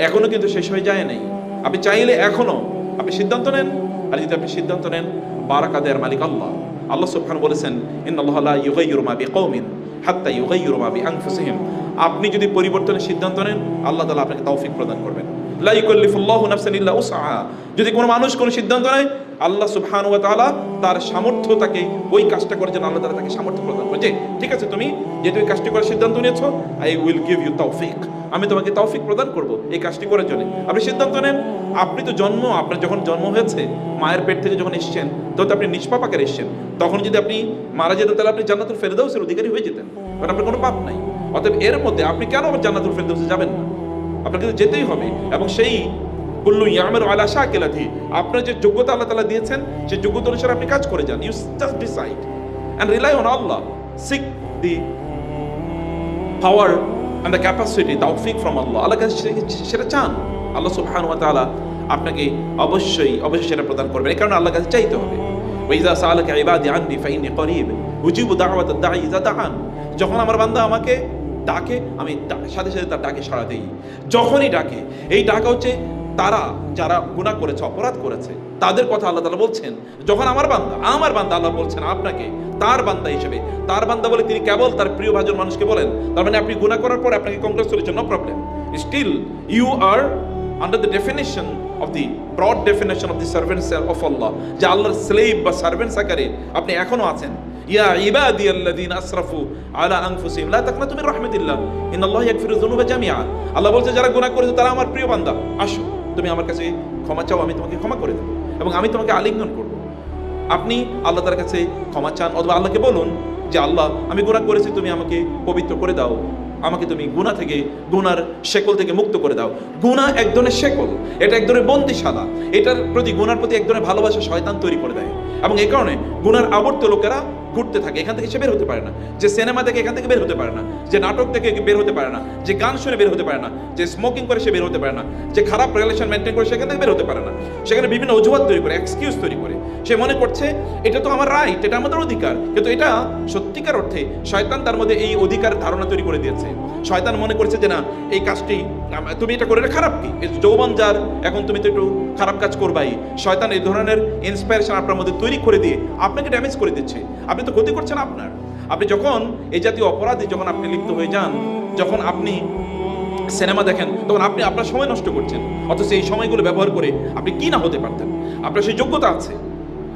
এখনো কিন্তু শেষ হয়ে যায় নাই। আপনি চাইলে এখনো আপনি সিদ্ধান্ত নেন, আর যদি আপনি সিদ্ধান্ত নেন, বারাকা দেয়ার মালিক আল্লাহ। আল্লাহ সুবহানাহু বলেছেন, ইন্নাল্লাহা লা ইউগাইয়িরু মা বিকওমিন হাত্তা ইউগাইয়িরু মা বিআনফুসিহিম। আপনি যদি পরিবর্তনের সিদ্ধান্ত নেন, আল্লাহ তাআলা আপনাকে তৌফিক প্রদান করবেন। লা ইউকাল্লিফুল্লাহু নাফসান ইল্লা উসআহা। যদি কোনো মানুষ কোনো সিদ্ধান্ত নেয়, আল্লাহ সুবহানাহু ওয়া তাআলা তার সামর্থ্য তাকে ওই কাজটা করার জন্য আল্লাহ তাআলা তাকে সামর্থ্য প্রদান করে, যে ঠিক আছে তুমি যেহেতু এই কাজটি করার সিদ্ধান্ত নিয়েছো, আই উইল গিভ ইউ তৌফিক, আমি তোমাকে তৌফিক প্রদান করব এই কাজটি করার জন্য। আপনি সিদ্ধান্ত নেন। আপনি তো আপনার যখন জন্ম হয়েছে, মায়ের পেট থেকে যখন এসেছেন, তখন আপনি নিষ্পাপ আকারে এসেছেন। তখন যদি আপনি মারা যেতেন, তাহলে আপনি জান্নাতুল ফেরদাউসের অধিকারী হয়ে যেতেন, কারণ আপনার কোনো পাপ নাই। অতএব এর মধ্যে আপনি কেন আবার জান্নাতুল ফেরদাউসে যাবেন না? আপনাকে তো যেতেই হবে। এবং সেই কুল্লু ইয়ামালু আলা শাকিলাতি, আপনার যে যোগ্যতা আল্লাহ তাআলা দিয়েছেন, সেই যোগ্যতা অনুসারে আপনি কাজ করে যান। You just decide and rely on Allah, seek the power and the capacity, তৌফিক from Allah। আল্লাহর কাছে সেটা চান, আল্লাহ সুবহানাহু ওয়া তাআলা আপনাকে অবশ্যই সেটা প্রদান করবেন। এই কারণে আল্লাহর কাছে চাইতে হবে। ওয়া ইযা সাআলাকা ইবাদি আন্নি ফাইন্নী করিব উজিবু দাওয়াতাদ দাঈ ইযা দাআন। যখন আমার বান্দা আমাকে ডাকে, আমি সাথে সাথে তার ডাকে সাড়া দেই। যখনই ডাকে, এই ডাকা হচ্ছে তারা যারা গুনাহ করেছে, অপরাধ করেছে, তাদের কথা আল্লাহ তাআলা বলছেন। যখন আমার বান্দা আল্লাহ বলছেন আপনাকে তার বান্দা হিসেবে, তার বান্দা বলে তিনি কেবল তার প্রিয় ভাজন মানুষকে বলেন। তার মানে আপনি গুনাহ করার পর আপনাকে congratulation, no problem, still you are under the definition of the broad definition of the servants of Allah, যে আল্লাহর স্লেভ বা সার্ভেন্টস আকারে আপনি এখনো আছেন। ইয়া ইবাদিয়াল্লাযীনা আসরাফু আলা আনফুসিহিম লা তাকনাতু মির রাহমাতিল্লাহ ইন্নাল্লাহা ইয়াগফিরুয যুনুবা জামিআ। আল্লাহ বলছে যারা গুনাহ করেছে তারা আমার প্রিয় বান্দা, আসো তুমি আমার কাছে ক্ষমা চাও, আমি তোমাকে ক্ষমা করে দেব এবং আমি তোমাকে আলিঙ্গন করব। আপনি আল্লাহ তার কাছে ক্ষমা চান, অথবা আল্লাহকে বলুন যে আল্লাহ আমি গুনাহ করেছি, তুমি আমাকে পবিত্র করে দাও, আমাকে তুমি গুনার শেকল থেকে মুক্ত করে দাও। গুনাহ এক ধরনের শেকল, এটা এক ধরনের বন্দিশালা, এটার প্রতি গুনার প্রতি এক ধরনের ভালোবাসা শয়তান তৈরি করে দেয়। এবং এই কারণে গুনার আবর্ত লোকেরা ঘুরতে থাকে, এখান থেকে সে বের হতে পারে না। যে সিনেমা দেখে এখান থেকে বের হতে পারে না, যে নাটক থেকে বের হতে পারে না, যে গান শুনে বের হতে পারে না, যে স্মোকিং করে সে বের হতে পারে না, যে খারাপ রিলেশন মেনটেন করে সেখান থেকে বের হতে পারে না। সেখানে বিভিন্ন অজুহাত তৈরি করে, এক্সকিউজ তৈরি করে। সে মনে করছে এটা তো আমার রাইট, এটা আমাদের অধিকার, কিন্তু এটা সত্যিকার অর্থে শয়তান তার মধ্যে এই অধিকার ধারণা তৈরি করে দিয়েছে। শয়তান মনে করছে যে না, এই কাজটি তুমি এটা করে খারাপ কি, যৌবন যার, এখন তুমি তো একটু খারাপ কাজ করবাই। শয়তান এই ধরনের ইন্সপায়ারেশন আপনার মধ্যে তৈরি করে দিয়ে আপনাকে ড্যামেজ করে দিচ্ছে। আপনি তো ক্ষতি করছেন আপনার। আপনি যখন এই জাতীয় অপরাধে যখন আপনি লিপ্ত হয়ে যান, যখন আপনি সিনেমা দেখেন, তখন আপনি আপনার সময় নষ্ট করছেন। অথচ এই সময়গুলো ব্যবহার করে আপনি কি না হতে পারতেন। আপনার সেই যোগ্যতা আছে,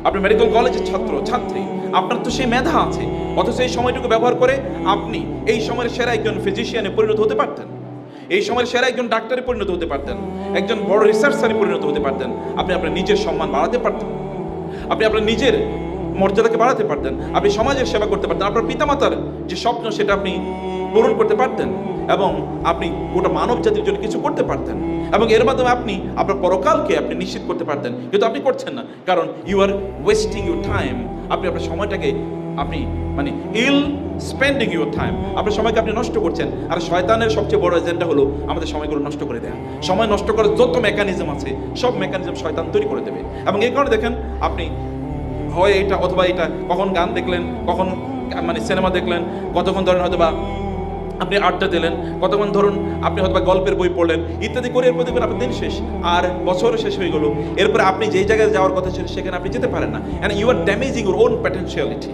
আপনি মেডিকেল কলেজের ছাত্রী, আপনার তো সেই মেধা আছে, অথচ এই সময়টুকু ব্যবহার করে আপনি এই সময়ের সেরা একজন ফিজিশিয়ানে পরিণত হতে পারতেন, এই সময়ের সেরা একজন ডাক্তারে পরিণত হতে পারতেন, একজন বড় রিসার্চারে পরিণত হতে পারতেন। আপনি আপনার নিজের সম্মান বাড়াতে পারতেন, আপনি আপনার নিজের মর্যাদাকে বাড়াতে পারতেন, আপনি সমাজের সেবা করতে পারতেন, আপনার পিতামাতার যে স্বপ্ন সেটা আপনি পূরণ করতে পারতেন, এবং আপনি গোটা মানব জাতির জন্য কিছু করতে পারতেন, এবং এর মাধ্যমে আপনি আপনার পরকালকে আপনি নিশ্চিত করতে পারতেন। কিন্তু আপনি করছেন না, কারণ you are wasting your time. আপনি আপনার সময়টাকে আপনি স্পেন্ডিং ইউর টাইম, আপনার সময়কে আপনি নষ্ট করছেন। আর শয়তানের সবচেয়ে বড় এজেন্ডা হলো আমাদের সময়গুলো নষ্ট করে দেয়া। সময় নষ্ট করার যত মেকানিজম আছে, সব মেকানিজম শয়তান তৈরি করে দেবে। এবং এই কারণে দেখেন, আপনি হয় এটা অথবা এটা, কখন গান দেখলেন, কখন সিনেমা দেখলেন, কতক্ষণ ধরেন হয়তো বা আপনি আড্ডা দিলেন, কতক্ষণ ধরুন আপনি হয়তো বা গল্পের বই পড়লেন, ইত্যাদি করে এরপর দেখবেন আপনার দিন শেষ, আর বছর শেষ হয়ে গেল। এরপরে আপনি যেই জায়গায় যাওয়ার কথা ছিল সেখানে আপনি যেতে পারেন না। And you are damaging your own potentiality.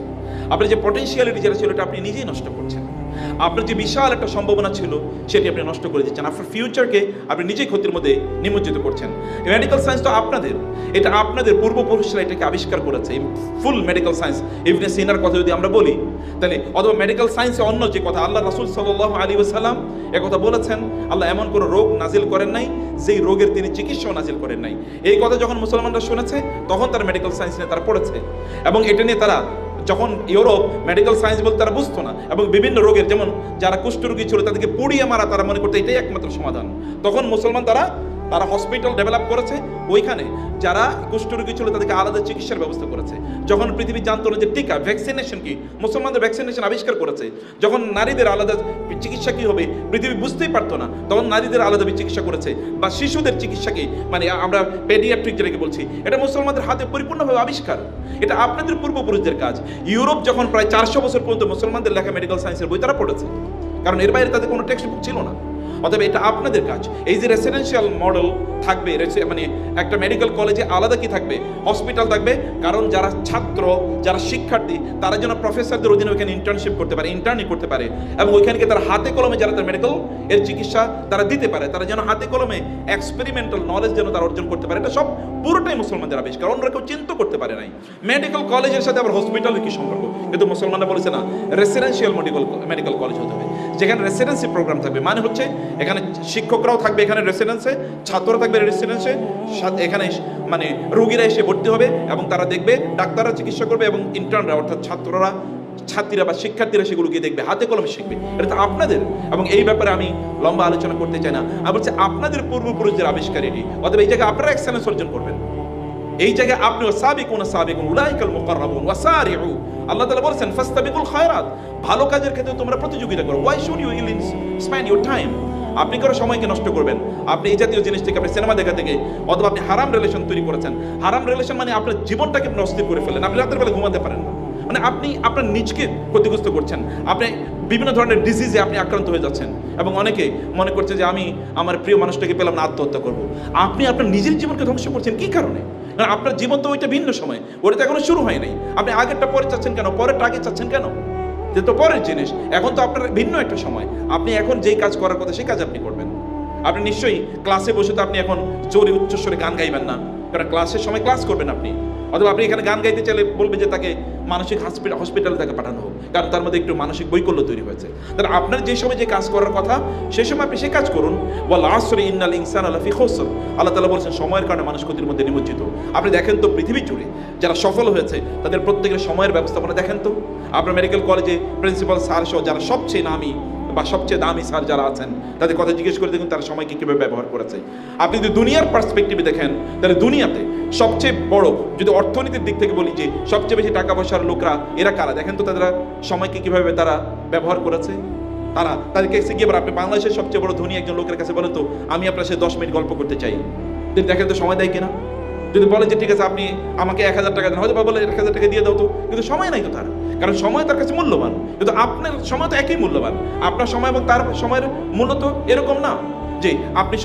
আপনার যে পটেনশিয়ালিটি যেটা ছিল, এটা আপনি নিজেই নষ্ট করছেন। আপনার যে বিশাল একটা সম্ভাবনা ছিল, সেটি আপনি নষ্ট করে দিচ্ছেন। আপনার ফিউচারকে আপনি নিজেই ক্ষতির মধ্যে নিমজ্জিত করছেন। মেডিকেল সায়েন্স তো আপনাদের, এটা আপনাদের পূর্বপুরুষরা এটাকে আবিষ্কার করেছে। ফুল মেডিকেল সায়েন্স, ইবনে সিনার কথা যদি আমরা বলি, তাহলে অথবা মেডিকেল সায়েন্সে অন্য যে কথা, আল্লাহ রাসূল সাল্লাল্লাহু আলাইহি ওয়াসাল্লাম একথা বলেছেন, আল্লাহ এমন কোনো রোগ নাজিল করেন নাই যেই রোগের তিনি চিকিৎসাও নাজিল করেন নাই। এই কথা যখন মুসলমানরা শুনেছে, তখন তারা মেডিকেল সায়েন্স নিয়ে তারা পড়েছে, এবং এটা নিয়ে তারা যখন ইউরোপ মেডিকেল সায়েন্স বলতে তারা বুঝতো না, এবং বিভিন্ন রোগের, যেমন যারা কুষ্ঠরোগী ছিল তাদেরকে পুড়িয়ে মারা, তারা মনে করতো এটাই একমাত্র সমাধান। তখন মুসলমান তারা হসপিটাল ডেভেলপ করেছে, ওইখানে যারা কুষ্ঠরোগী ছিল তাদেরকে আলাদা চিকিৎসার ব্যবস্থা করেছে। যখন পৃথিবী জানতো না যে টিকা, ভ্যাকসিনেশন কি, মুসলমানদের ভ্যাকসিনেশন আবিষ্কার করেছে। যখন নারীদের আলাদা চিকিৎসা কি হবে পৃথিবী বুঝতেই পারতো না, তখন নারীদের আলাদা চিকিৎসা করেছে। বা শিশুদের চিকিৎসা কি, আমরা পেডিয়াট্রিক যেটাকে বলছি, এটা মুসলমানদের হাতে পরিপূর্ণভাবে আবিষ্কার। এটা আপনাদের পূর্বপুরুষদের কাজ। ইউরোপ যখন প্রায় 400 বছর পর্যন্ত মুসলমানদের লেখা মেডিকেল সায়েন্সের বই তারা পড়েছে, কারণ এর বাইরে তাদের কোনো টেক্সট বুক ছিল না। অতএব এটা আপনাদের কাজ। এই যে রেসিডেন্সিয়াল মডেল থাকবে, মানে একটা মেডিকেল কলেজে আলাদা কি থাকবে, হসপিটাল থাকবে, কারণ যারা ছাত্র, যারা শিক্ষার্থী, তারা যেন প্রফেসরদের অধীনে ওইখানে ইন্টার্নশিপ করতে পারে, ইন্টার্নি করতে পারে, এবং ওইখানে তারা হাতে কলমে যারা তার মেডিকেল এর চিকিৎসা তারা দিতে পারে, তারা যেন হাতে কলমে এক্সপেরিমেন্টাল নলেজ যেন তারা অর্জন করতে পারে। এটা সব পুরোটাই মুসলমানদের আবিষ্কার, অন্যরা কেউ চিন্তা করতে পারে নাই। মেডিকেল কলেজের সাথে আবার হসপিটালের কি সম্পর্ক? কিন্তু মুসলমানরা বলেছে না, রেসিডেন্সিয়াল মেডিকেল কলেজ হতে হবে, যেখানে রেসিডেন্সি প্রোগ্রাম থাকবে। মানে হচ্ছে এখানে শিক্ষকরাও থাকবে, এখানে রেসিডেন্সে, ছাত্ররা থাকবে রেসিডেন্সে, এখানে মানে রোগীরা এসে ভর্তি হবে এবং তারা দেখবে, ডাক্তাররা চিকিৎসা করবে এবং ইন্টার্নরা অর্থাৎ ছাত্রীরা বা শিক্ষার্থীরা সেগুলো গিয়ে দেখবে, হাতে কলমে শিখবে। এটা তো আপনাদের, এবং এই ব্যাপারে আমি লম্বা আলোচনা করতে চাই না। আমি বলছি আপনাদের পূর্বপুরুষদের আবিষ্কার এটি, অথবা এই জায়গায় আপনারা এক্সেলেন্স অর্জন করবেন। এই জায়গায় আপনি সাবিকুন উলাইকাল মুকাররাবুন ওয়াসারিউ, আল্লাহ তাআলা বলেছেন ফাস্তাবিকুল খায়রাত, ভালো কাজের ক্ষেত্রে তোমরা প্রতিযোগিতা করো। Why should you spend your time? আপনি কারো সময়কে নষ্ট করবেন? আপনি এই জাতীয় জিনিস থেকে, আপনি সিনেমা দেখা থেকে, অথবা আপনি হারাম রিলেশন তৈরি করেছেন। হারাম রিলেশন মানে আপনার জীবনটাকে অস্থির করে ফেলেন, আপনি রাতের বেলা ঘুমাতে পারেন না, মানে আপনি আপনার নিজকে ক্ষতিগ্রস্ত করছেন, আপনি বিভিন্ন ধরনের ডিজিজে আপনি আক্রান্ত হয়ে যাচ্ছেন, এবং অনেকে মনে করছে যে আমি আমার প্রিয় মানুষটাকে পেলাম না, আত্মহত্যা করবো। আপনি আপনার নিজের জীবনকে ধ্বংস করছেন কি কারণে? কারণ আপনার জীবন তো ওইটা ভিন্ন সময়, ওটা তো এখনো শুরু হয় নাই। আপনি আগেরটা পরে চাচ্ছেন কেন? পরেরটা আগে চাচ্ছেন কেন? যে তো পরের জিনিস, এখন তো আপনার ভিন্ন একটা সময়। আপনি এখন যেই কাজ করার কথা সেই কাজ আপনি করবেন। আপনি নিশ্চয়ই ক্লাসে বসে তো আপনি এখন জোরে উচ্চস্বরে গান গাইবেন না, কারণ ক্লাসের সময় ক্লাস করবেন আপনি। অথবা আপনি এখানে গান গাইতে চাইলে বলবে যে তাকে মানসিক হসপিটালে তাকে পাঠানো হোক, কারণ তার মধ্যে একটু মানসিক বৈকল্য তৈরি হয়েছে। তাহলে আপনার যে সময় যে কাজ করার কথা সেই সময় আপনি সে কাজ করুন। ওয়াল আসরি ইন্নাল ইনসানা লাফি খুসর, আল্লাহ তাআলা বলেছেন সময়ের কারণে মানুষ ক্ষতির মধ্যে নিমজ্জিত। আপনি দেখেন তো পৃথিবী জুড়ে যারা সফল হয়েছে তাদের প্রত্যেকের সময়ের ব্যবস্থাপনা দেখেন তো। আপনার মেডিকেল কলেজে প্রিন্সিপাল স্যার সহ যারা সবচেয়ে নামী বা সবচেয়ে দামি স্যার যারা আছেন, তাদের কথা জিজ্ঞেস করে দেখুন তারা সময়কে কীভাবে ব্যবহার করেছে। আপনি যদি দুনিয়ার পার্সপেক্টিভে দেখেন, তাহলে দুনিয়াতে সবচেয়ে বড়, যদি অর্থনীতির দিক থেকে বলি যে সবচেয়ে বেশি টাকা পয়সার লোকরা এরা কারা, দেখেন তো তারা সময়কে কীভাবে তারা ব্যবহার করেছে। তাদেরকে এসে গিয়ে আপনি বাংলাদেশের সবচেয়ে বড় ধনী একজন লোকের কাছে বলেন তো আমি আপনার সাথে 10 মিনিট গল্প করতে চাই, দেখেন তো সময় দেয় কিনা। যদি বলে যে ঠিক আছে আপনি আমাকে 1000 টাকা দেন, হয়তো বলে 1000 টাকা দিয়ে দাও তো, কিন্তু সময় নাই তো তার, কারণ সময় তার কাছে মূল্যবান। কিন্তু আপনার সময় তো একই মূল্যবান, আপনার সময় এবং তার সময়ের মূল্য তো এরকম না যে আপনার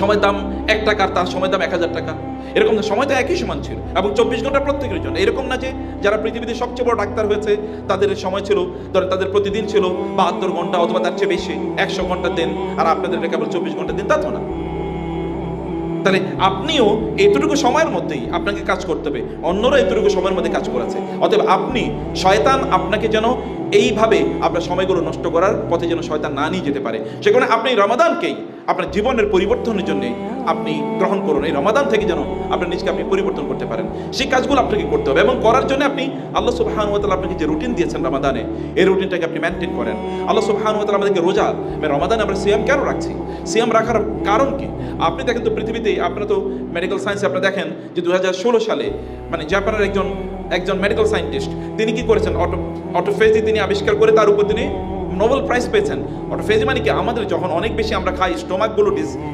সময়ের দাম 1 টাকা আর তার সময়ের দাম 1000 টাকা, এরকম না। সময় তো একই সমান ছিল, এবং 24 ঘন্টা প্রত্যেকের জন্য। এরকম না যে যারা পৃথিবীতে সবচেয়ে বড় ডাক্তার হয়েছে তাদের সময় ছিল, ধরেন তাদের প্রতিদিন ছিল 72 ঘন্টা অথবা তার চেয়ে বেশি, 100 ঘন্টা দেন, আর আপনাদের কেবল 24 ঘন্টা দিন, তা তো না। তাহলে আপনিও এতটুকু সময়ের মধ্যেই আপনাকে কাজ করতে হবে, অন্যরা এতটুকু সময়ের মধ্যে কাজ করেছে। অতএব আপনি, শয়তান আপনাকে যেন এইভাবে আপনার সময়গুলো নষ্ট করার পথে যেন শয়তান না নিয়ে যেতে পারে। সেখানে আপনি রমাদানকেই আপনার জীবনের পরিবর্তনের জন্য আপনি গ্রহণ করুন। এই রমাদান থেকে যেন আপনার নিজকে আপনি পরিবর্তন করতে পারেন, সেই কাজগুলো আপনাকে করতে হবে। এবং করার জন্য আপনি আল্লাহ সুবহানাহু ওয়া তাআলা আপনাকে যে রুটিন দিয়েছেন রমাদানে, এই রুটিনটাকে আপনি মেনটেন করেন। আল্লাহ সুবহানাহু ওয়া তাআলা আমাদেরকে রোজা, রমাদানে আমরা সিয়াম কেন রাখছি, সিয়াম রাখার কারণ কি? আপনি দেখেন তো পৃথিবীতে, আপনারা তো মেডিকেল সায়েন্সে আপনারা দেখেন যে 2016 সালে মানে জাপানের একজন মেডিকেল সায়েন্টিস্ট তিনি কি করেছেন, অটোফেজি তিনি আবিষ্কার করে তার উপর তিনি নোবেল প্রাইজ পেয়েছেন। অটোফেজি মানে কি, আমাদের যখন অনেক বেশি আমরা খাই, স্টোমাকগুলো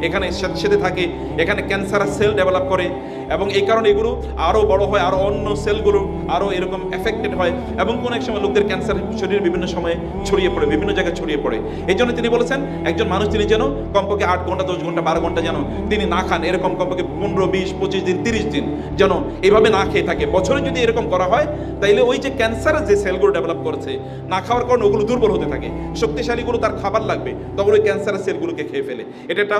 এখানে সাথে থাকে, এখানে ক্যান্সারাস সেল ডেভেলপ করে, এবং এই কারণে এগুলো আরও বড় হয়, আরও অন্য সেলগুলো আরও এরকম এফেক্টেড হয়, এবং কোনো এক সময় লোকদের ক্যান্সার শরীরের বিভিন্ন সময়ে ছড়িয়ে পড়ে, বিভিন্ন জায়গায় ছড়িয়ে পড়ে। এই জন্য তিনি বলেছেন একজন মানুষ তিনি যেন কমপক্ষে 8 ঘন্টা 10 ঘন্টা 12 ঘন্টা যেন তিনি না খান, এরকম কমপক্ষে 15, 20, 25 দিন, 30 দিন যেন এইভাবে না খেয়ে থাকে। বছরে যদি এরকম করা হয় তাইলে ওই যে ক্যান্সারের যে সেলগুলো ডেভেলপ করেছে, না খাওয়ার কারণে ওগুলো দুর্বল হতে থাকে, শক্তিশালীগুলো তার খাবার লাগবে, তখন ওই ক্যান্সারের সেলগুলোকে খেয়ে ফেলে। এটা একটা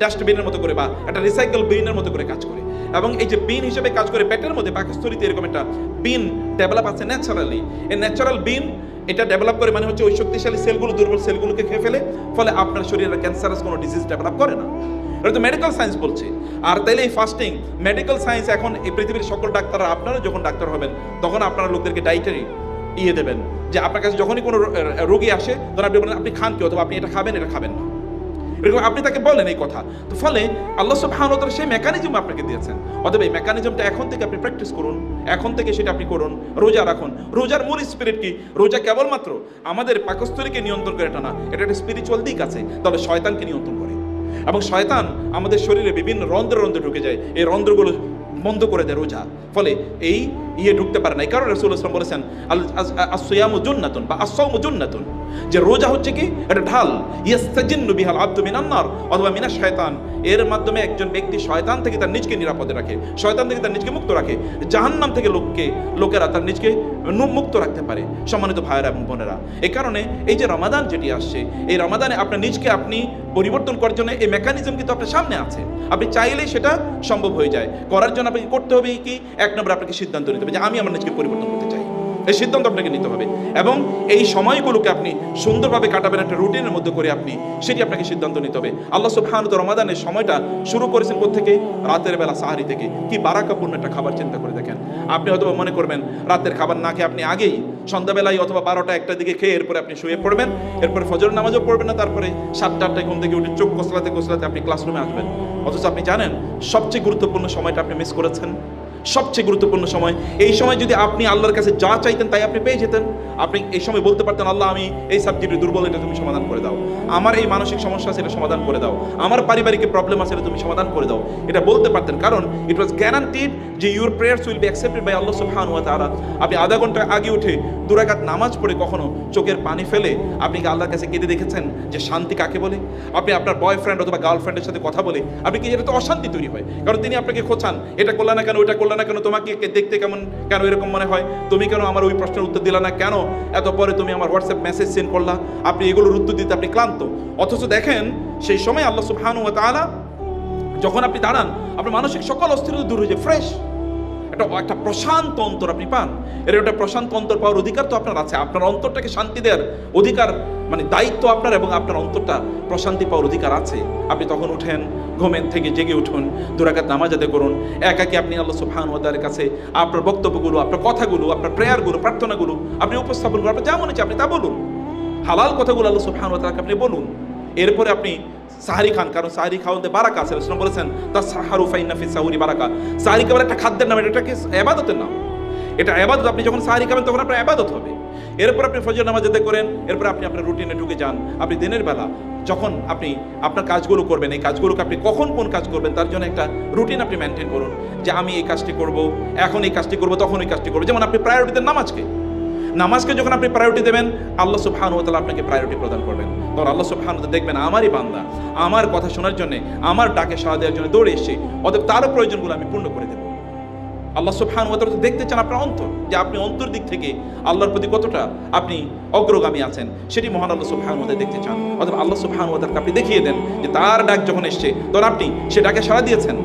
ডাস্টবিনের মতো করে বা একটা রিসাইকেল বিনের মতো করে কাজ করে, এবং এই যে বিন হিসেবে কাজ করে পেটের মধ্যে পাকস্থলীতে এরকম একটা বিন ডেভেলপ আছে ন্যাচারালি। এই ন্যাচারাল বিন এটা ডেভেলপ করে মানে হচ্ছে ওই শক্তিশালী সেলগুলো দুর্বল সেলগুলোকে খেয়ে ফেলে, ফলে আপনার শরীরে ক্যান্সারাস কোনো ডিজিজ ডেভেলপ করে না। এটা তো মেডিকেল সায়েন্স বলছে। আর তাইলে এই ফাস্টিং মেডিকেল সায়েন্স, এখন এই পৃথিবীর সকল ডাক্তাররা, আপনারা যখন ডাক্তার হবেন তখন আপনারা লোকদেরকে ডায়েটারি দেবেন, যে আপনার কাছে যখনই কোনো রোগী আসে তখন আপনি বলেন আপনি খান কি, অথবা আপনি এটা খাবেন এটা খাবেন না, এরকম আপনি তাকে বলেন এই কথা। তো ফলে আল্লাহ সুবহানাহু ওয়া তাআলা সেই মেকানিজম আপনাকে দিয়েছেন। অতএব এই মেকানিজমটা এখন থেকে আপনি প্র্যাকটিস করুন, এখন থেকে সেটা আপনি করুন। রোজা রাখুন। রোজার মূল স্পিরিট কি? রোজা কেবলমাত্র আমাদের পাকস্থলীকে নিয়ন্ত্রণ করে, এটা না, এটা একটা স্পিরিচুয়াল দিক আছে, তবে শয়তানকে নিয়ন্ত্রণ করে। এবং শয়তান আমাদের শরীরে বিভিন্ন রন্ধ্রে রন্ধ্রে ঢুকে যায়, এই রন্ধ্রগুলো বন্ধ করে দেয় রোজা, ফলে এই ঢুকতে পারে না। এই কারণে রাসূলুল্লাহ সাল্লাল্লাহু আলাইহি ওয়াসাল্লাম বলেছেন আস-সিয়ামু জুন্নাতুন বা আস-সাওমু জুন্নাতুন, যে রোজা হচ্ছে কি এটা ঢাল, ইয়াস্তাজিন্নু বিহাল আবদু মিনান নার অথবা মিনাশ শায়তান, এর মাধ্যমে একজন ব্যক্তি শয়তান থেকে তার নিজকে নিরাপদে রাখে, শয়তান থেকে তার নিজকে মুক্ত রাখে, জাহান্নাম থেকে লোকেরা তার নিজকে মুক্ত রাখতে পারে। সম্মানিত ভাইয়েরা এবং বোনেরা, এই কারণে এই যে রমাদান যেটি আসছে, এই রমাদানে আপনার নিজকে আপনি পরিবর্তন করার জন্য এই মেকানিজম কিন্তু আপনার সামনে আছে, আপনি চাইলেই সেটা সম্ভব হয়ে যায়। করার জন্য আপনাকে করতে হবে কি, এক নম্বর আপনাকে সিদ্ধান্ত নিতে হবে যে আমি আমার নিজকে পরিবর্তন করতে চাই, এই সিদ্ধান্ত আপনাকে নিতে হবে, এবং এই সময়গুলোকে আপনি সুন্দরভাবে কাটাবেন একটা রুটিনের মধ্যে করে আপনি সেটি আপনাকে সিদ্ধান্ত নিতে হবে। আল্লাহ সুবহানাহু ওয়া তাআলা রমাদানের সময়টা শুরু করেছেন কোত্থেকে? রাতের বেলা সাহারি থেকে। কি বারাকাপূর্ণ একটা খাবার, চিন্তা করে দেখেন। আপনি হয়তো মনে করবেন রাতের খাবার না খেয়ে আপনি আগেই সন্ধ্যাবেলায় অথবা 12টা-1টার দিকে খেয়ে এরপরে আপনি শুয়ে পড়বেন, এরপরে ফজর নামাজও পড়বেন না, তারপরে 7টা-8টায় ঘুম থেকে উঠে চোখ কসলাতে আপনি ক্লাসরুমে আসবেন। অথচ আপনি জানেন সবচেয়ে গুরুত্বপূর্ণ সময়টা আপনি মিস করেছেন। সবচেয়ে গুরুত্বপূর্ণ সময়, এই সময় যদি আপনি আল্লাহর কাছে যা চাইতেন তাই আপনি পেয়ে যেতেন। আপনি এই সময় বলতে পারতেন, আল্লাহ আমি এই সাবজেক্টে দুর্বল, এটা তুমি সমাধান করে দাও, আমার এই মানসিক সমস্যা আছে এটা সমাধান করে দাও, আমার পারিবারিক প্রবলেম আছে এটা তুমি সমাধান করে দাও, এটা বলতে পারতেন। কারণ ইট ওয়াজ গ্যারান্টিড যে your prayers will be accepted by Allah সুবহানাহু ওয়া তাআলা। আপনি আধা ঘন্টা আগে উঠে 2 রাকাত নামাজ পড়ে কখনো চোখের পানি ফেলে আপনি কি আল্লাহর কাছে কেঁদে দেখেছেন যে শান্তি কাকে বলে? আপনি আপনার বয়ফ্রেন্ড অথবা গার্লফ্রেন্ডের সাথে কথা বলে আপনি কি, এটা তো অশান্তি তৈরি হয়, কারণ তিনি আপনাকে খোঁচান, এটা করলে না কেন, ওইটা করলে না কেন, তোমাকে দেখতে কেমন, কেন এরকম মনে হয়, তুমি কেন আমার ওই প্রশ্নের উত্তর দিলা না, কেন এত পরে তুমি আমার হোয়াটসঅ্যাপ মেসেজ সেন্ড করলা, আপনি এগুলোর উত্তর দিতে আপনি ক্লান্ত। অথচ দেখেন সেই সময় আল্লাহ সুবহানাহু ওয়া তাআলা যখন আপনি দাঁড়ান, আপনার মানসিক সকল অস্থিরতা দূর হয়ে যায়, ফ্রেশ একটা প্রশান্ত অন্তর আপনি পান। এর একটা প্রশান্ত অন্তর পাওয়ার অধিকার তো আপনার আছে, আপনার অন্তরটাকে শান্তি দেওয়ার অধিকার, মানে দায়িত্ব আপনার, এবং আপনার অন্তরটা প্রশান্তি পাওয়ার অধিকার আছে। আপনি তখন উঠেন, ঘুমের থেকে জেগে উঠুন, 2 রাকাত নামাজ আদায় করুন, একাকি আপনি আল্লাহ সুবহানাহু ওয়া তাআলার কাছে আপনার বক্তব্যগুলো, আপনার কথাগুলো, আপনার প্রেয়ারগুলো, প্রার্থনাগুলো আপনি উপস্থাপন করুন, আপনার যা মনে হচ্ছে আপনি তা বলুন, হালাল কথাগুলো আল্লাহ সুবহানাহু ওয়া তাআলাকে আপনি বলুন। এরপরে আপনি সাহারি খান, কারণ সাহারি খাওয়াতে বারাকা আছে। রাসূলুল্লাহ বলেছেন তাসহারু ফাইন্না ফিস সাহুরি বারাকা। সাহারি কেবল একটা খাদ্যের নাম, এটা কি ইবাদতের নাম, এটা ইবাদত। আপনি যখন সাহারি খাবেন তখন আপনার ইবাদত হবে। এরপর আপনি ফজর নামাজ আদায় করেন, এরপর আপনি আপনার রুটিনে ঢুকে যান। আপনি দিনের বেলা যখন আপনি আপনার কাজগুলো করবেন, এই কাজগুলোকে আপনি কখন কোন কাজ করবেন তার জন্য একটা রুটিন আপনি মেনটেন করুন, যে আমি এই কাজটি করব, এখন এই কাজটি করব, তখন এই কাজটি করব। যেমন আপনি প্রায়োরিটি দেন নামাজকে যখন আপনি প্রায়োরিটি দেবেন, আল্লাহ সুবহানাহু ওয়া তাআলা আপনাকে প্রায়োরিটি প্রদান করবেন। তখন আল্লাহ সুবহানাহু ওয়া তাআলা দেখবেন আমারই বান্দা আমার কথা শোনার জন্য, আমার ডাকে সাড়া দেওয়ার জন্য দৌড়ে এসেছে, অতএব তারও প্রয়োজনগুলো আমি পূর্ণ করে দেব। আল্লাহ সুবহানাহু ওয়া তাআলা দেখতে চান আপনার অন্তর, যে আপনি অন্তর দিক থেকে আল্লাহর প্রতি কতটা আপনি অগ্রগামী আছেন, সেটি মহান আল্লাহ সুবহানাহু ওয়া তাআলা দেখতে চান। অতএব আল্লাহ সুবহানাহু ওয়া তাআলা আপনি দেখিয়ে দেন যে তার ডাক যখন এসছে তখন আপনি সে ডাকে সাড়া দিয়েছেন,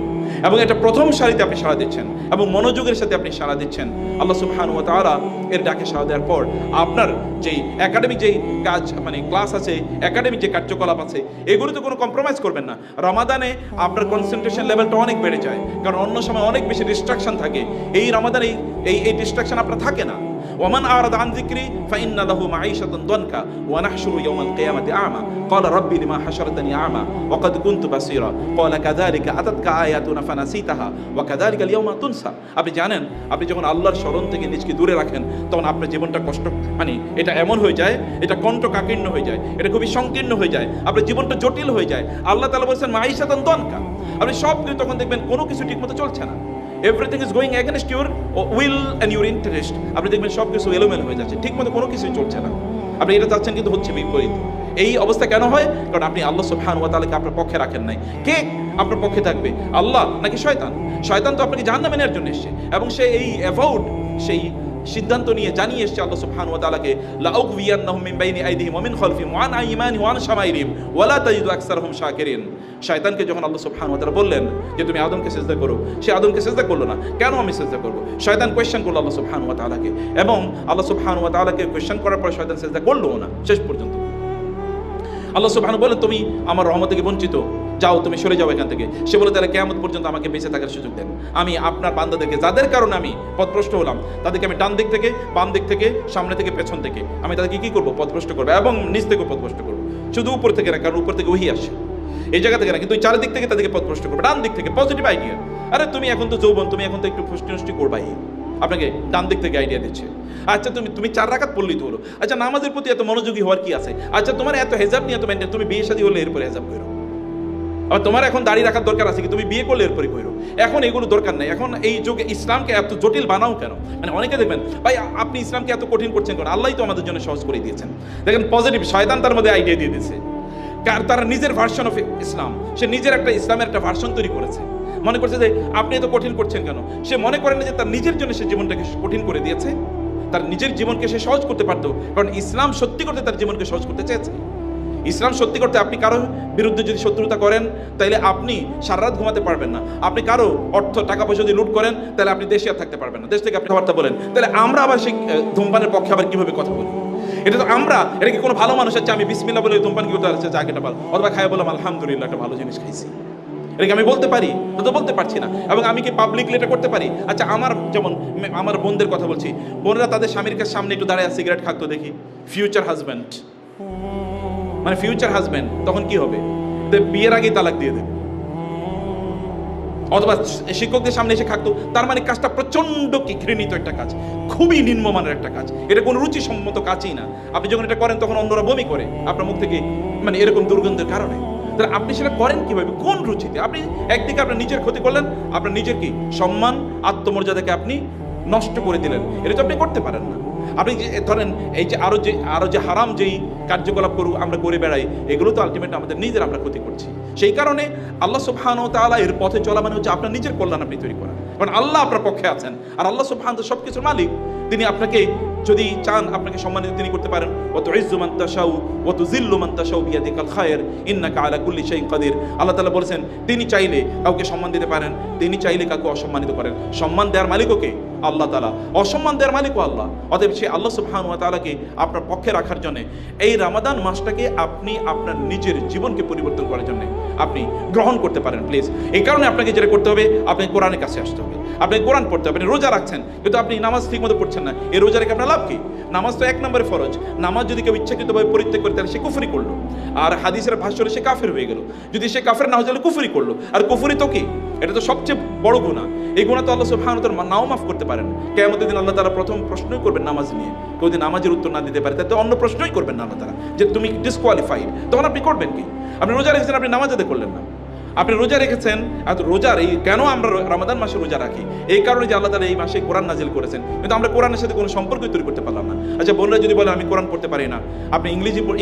এবং এটা প্রথম সারিতে আপনি সাড়া দিচ্ছেন এবং মনোযোগের সাথে আপনি সাড়া দিচ্ছেন। আল্লাহ সুবহানাহু ওয়া তাআলা এর ডাকে সাড়া দেওয়ার পর আপনার যেই একাডেমিক যেই কাজ, মানে ক্লাস আছে, একাডেমিক যে কার্যকলাপ আছে, এগুলোতে কোনো কম্প্রোমাইজ করবেন না। রমাদানে আপনার কনসেন্ট্রেশন লেভেলটা অনেক বেড়ে যায়, কারণ অন্য সময় অনেক বেশি ডিস্ট্রাকশন থাকে। এই রমাদানে এই ডিস্ট্রাকশন আপনার থাকে না। ওয়ামান আরাদা আন যিকরি ফাইন্না লাহু মাঈশাতান দানকা ওয়া নাহশুরু ইয়াওমাল কিয়ামাতি আ'মা ক্বালা রাব্বি লিমা হাশারতানি আ'মা ওয়া ক্বাদ কুনতু বাসীরা ক্বালা কাযালিকা আতাতকা আয়াতুনা ফানাসিতাহা ওয়া কাযালিকা আল-ইয়াওমা তুনসা। আপনি জানেন, আপনি যখন আল্লাহর স্মরণ থেকে নিজকে দূরে রাখেন তখন আপনার জীবনটা কষ্ট, মানে এটা এমন হয়ে যায়, এটা কণ্ঠকাকীর্ণ হয়ে যায়, এটা খুবই সংকীর্ণ হয়ে যায়, আপনার জীবনটা জটিল হয়ে যায়। আল্লাহ তাআলা বলেছেন মাঈশাতান দানকা, আপনি সব কিছু তখন দেখবেন কোনো কিছু ঠিকমতো চলছে না, everything is going against your will and your interest. আপনি দেখবেন সব কিছু এলোমেলো হয়ে যাচ্ছে, ঠিকমতো কোনো কিছুই চলছে না, আপনি এটা চাচ্ছেন কিন্তু হচ্ছে বিপরীত। এই অবস্থা কেন হয়? কারণ আপনি আল্লাহ সুবহানাহু ওয়া তাআলাকে আপনার পক্ষে রাখেন নাই। কে আপনার পক্ষে থাকবে, আল্লাহ নাকি শয়তান? শয়তান তো আপনাকে জাহান্নামে নেওয়ার জন্য এসেছে, এবং সে এই অ্যাভাউড, সেই সিদ্ধান্ত নিয়ে জানিয়ে এসেছে আল্লাহ সুবহানাহু ওয়া তাআলাকে, লাউগবিয়ান্নাহুম মিন বাইনি আইদিহিম ওয়া মিন খালফিহিম ওয়া আন আইমানিহিম ওয়া আন শামাইলিহিম ওয়া লা তাজিদু আকসারহুম শাকিরিন। শয়তানকে যখন আল্লাহ সুবহানাহু ওয়া তাআলা বললেন যে তুমি আদমকে সিজদা করো, সে আদমকে সিজদা করলো না। কেন আমি সিজদা করব? শয়তান কোয়েশ্চেন করলো আল্লাহ সুবহানাহু ওয়া তাআলাকে, এবং আল্লাহ সুবহানাহু ওয়া তাআলাকে কোয়েশ্চেন করার পর শয়তান সিজদা করলো না শেষ পর্যন্ত। আল্লাহ সুবহানাহু বলেন তুমি আমার রহমত থেকে বঞ্চিত, যাও তুমি সরে যাও এখান থেকে। সে বলে তাহলে কিয়ামত পর্যন্ত আমাকে বেঁচে থাকার সুযোগ দেন, আমি আপনার বান্দাদেরকে যাদের কারণে আমি পথভ্রষ্ট হলাম তাদেরকে আমি ডান দিক থেকে, বাম দিক থেকে, সামনে থেকে, পেছন থেকে আমি তাদেরকে কি করবো? পথভ্রষ্ট করবো, এবং নিচ থেকে পথভ্রষ্ট করবো। শুধু উপর থেকে না, কারণ উপর থেকে ওহী আসে, এই জায়গা থেকে না, কিন্তু চারিদিক থেকে তাদেরকে পথভ্রষ্ট করবে, ডান দিক থেকে। পজিটিভ আইডিয়া, আরে তুমি এখন তো যৌবন, তুমি এখন তো একটু ফুষ্টি করবাই, আপনাকে ডান দিক থেকে আইডিয়া দিচ্ছে। আচ্ছা তুমি 4 রাকাত পড়লেই তো হলো। আচ্ছা নামাজের প্রতি এত মনোযোগী হওয়ার কি আছে? আচ্ছা তোমার এত হেজাব নিয়ে এত মেনটেন, তুমি বিয়ে শাদী হলে এরপরে হেজাব করো, আবার তোমার এখন দাড়ি রাখার দরকার আছে কি? তুমি বিয়ে করলে এরপরে কইরো। এখন এগুলো দরকার নেই। এখন এই যুগে ইসলামকে এত জটিল বানাও কেন? মানে অনেকে দেখবেন ভাই আপনি ইসলামকে এত কঠিন করছেন কেন? আল্লাহই তো আমাদের জন্য সহজ করে দিয়েছেন। দেখেন পজিটিভ শয়তান তার মধ্যে আইডিয়া দিয়ে দিয়েছে, তার নিজের ভার্সন অফ ইসলাম, সে নিজের একটা ইসলামের একটা ভার্সন তৈরি করেছে। মনে করছে যে আপনি এত কঠিন করছেন কেন? সে মনে করেন যে তার নিজের জন্য সে জীবনটাকে কঠিন করে দিয়েছে, তার নিজের জীবনকে সে সহজ করতে পারতো, কারণ ইসলাম সত্যি করতে তার জীবনকে সহজ করতে চেয়েছে। ইসলাম সত্যি করতে আপনি কারো বিরুদ্ধে যদি শত্রুতা করেন তাহলে আপনি সারা রাত ঘুমাতে পারবেন না। আপনি কারো অর্থ টাকা পয়সা যদি লুট করেন তাহলে আপনি দেশে আর থাকতে পারবেন না। দেশ থেকে আপনি কথাবার্তা বলেন, তাহলে আমরা আবার সেই ধূমপানের পক্ষে আবার কিভাবে কথা বলি? এটা তো আমরা, এটা কি কোনো ভালো মানুষ আছে আমি বিসমিল্লাহ বলে ধূমপান কি করতে পারছি? জায়গাটা ভালো, অথবা খাই বললাম আলহামদুলিল্লাহ একটা ভালো জিনিস খাইছি, এটা কি আমি বলতে পারি? তো বলতে পারছি না। এবং আমি কি পাবলিকলি এটা করতে পারি? আচ্ছা আমার যেমন আমার বোনদের কথা বলছি, বোনরা তাদের স্বামীর কাছে সামনে একটু দাঁড়ায় সিগারেট খাতো দেখি, ফিউচার হাজব্যান্ড, মানে ফিউচার হাজব্যান্ড, তখন কি হবে? বিয়ের আগেই তালাক দিয়ে দেবে। অথবা শিক্ষকদের সামনে এসে খাকতো, তার মানে কাজটা প্রচন্ড কি ঘৃণিত একটা কাজ, খুবই নিম্নমানের একটা কাজ, এটা কোনো রুচিসম্মত কাজই না। আপনি যখন এটা করেন তখন অন্যরা বমি করে আপনার মুখ থেকে, মানে এরকম দুর্গন্ধের কারণে। তাহলে আপনি সেটা করেন কিভাবে, কোন রুচিতে? আপনি একদিকে আপনার নিজের ক্ষতি করলেন, আপনার নিজের কি সম্মান আত্মমর্যাদাকে আপনি নষ্ট করে দিলেন। এটা তো আপনি করতে পারেন না। আপনি যে ধরেন এই যে আরো যে হারাম যেই কার্যকলাপ আমরা করে বেড়াই, এগুলো তো আলটিমেটলি আমাদের নিজের আমরা ক্ষতি করছি। সেই কারণে আল্লাহ সুবহানাহু ওয়া তাআলা এর পথে চলা মানে হচ্ছে আপনার নিজের কল্যাণ আপনি তৈরি করা, কারণ আল্লাহ আপনার পক্ষে আছেন। আর আল্লাহ সুবহানাহু সবকিছুর মালিক, তিনি আপনাকে যদি চান আপনাকে সম্মানিত তিনি করতে পারেন। ওয়া তুইজ্জু মান তাশাউ ওয়া তুযিল্লু মান তাশাউ বিয়াদিকাল খায়র ইন্নাকা আলা কুল্লি শাইইন কাদির। আল্লাহ তাআলা বলেছেন তিনি চাইলে কাউকে সম্মান দিতে পারেন, তিনি চাইলে কাউকে অসম্মানিত করেন। সম্মান দেওয়ার মালিকও কে? আল্লাহ তাআলা। অসম্মান দেওয়ার মালিকও আল্লাহ। অতএব সেই আল্লাহ সুবহানাহু ওয়া তাআলাকে আপনার পক্ষে রাখার জন্য এই রমাদান মাসটাকে আপনি আপনার নিজের জীবনকে পরিবর্তন করার জন্য আপনি গ্রহণ করতে পারেন প্লিজ। এই কারণে আপনাকে যেটা করতে হবে, আপনি কোরআনের কাছে আসতে হবে, আপনি কোরআন পড়তে হবে। আপনি রোজা রাখছেন কিন্তু আপনি নামাজ ঠিক মতো পড়ছেন না, এই রোজা রেখে আপনার লাভ কি? নামাজ তো 1 নম্বরে ফরজ। নামাজ যদি কেউ ইচ্ছাকৃতভাবে পরিত্যাগ করে তাহলে সে কুফরি করলো, আর হাদিসের ভাষ্য হলে সে কাফের হয়ে গেল। যদি সে কাফের না হয়ে তাহলে কুফরি করলো, আর কুফরি তো কি? এটা তো সবচেয়ে বড় গুনাহ। এই গুনাহ তো আল্লাহ সুবহানাহু ওয়া তাআলা নাও মাফ করতে পারেন। কিয়ামতের দিন আল্লাহ তাআলা প্রথম প্রশ্নই করবেন নামাজ নিয়ে। কেউ যদি নামাজের উত্তর না দিতে পারে তাহলে অন্য প্রশ্নই করবেন না আল্লাহ তাআলা, যে তুমি ডিসকোয়ালিফাইড। তখন আপনি করবেন কি? আপনি রোজা রেখেছেন, আপনি নামাজ আদায় করলেন না। আপনি রোজা রেখেছেন, আর রোজার এই কেন আমরা রমাদান মাসে রোজা রাখি? এই কারণে যে আল্লাহ তাআলা এই মাসে কোরআন নাজিল করেছেন, কিন্তু আমরা কোরআনের সাথে কোনো সম্পর্কই তৈরি করতে পারলাম না। আচ্ছা বোনরা যদি বলে আমি কোরআন পড়তে পারি না, আপনি